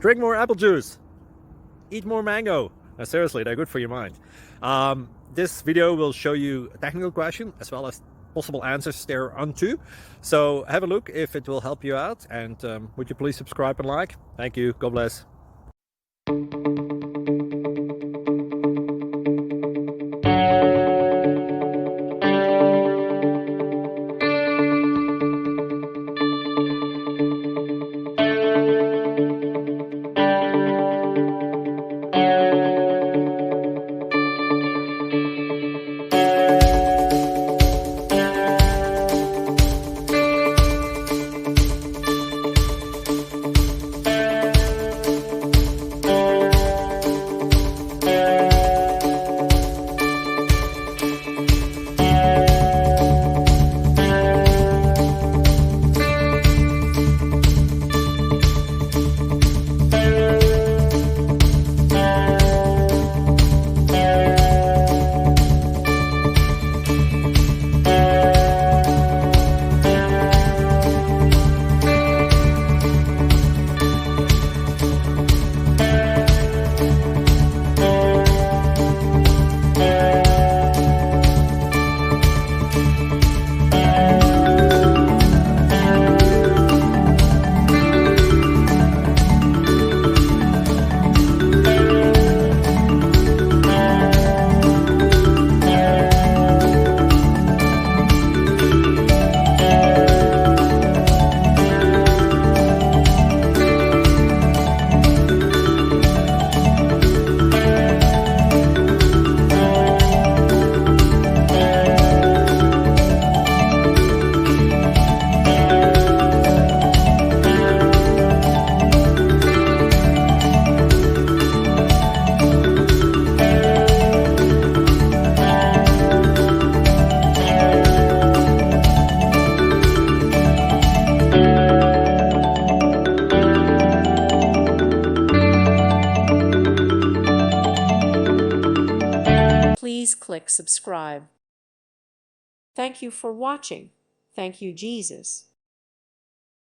Drink more apple juice. Eat more mango. Seriously, they're good for your mind. This video will show you a technical question as well as possible answers thereunto. So have a look if it will help you out, and would you please subscribe and like? Thank you. God bless. Please click subscribe. Thank you for watching. Thank you, Jesus.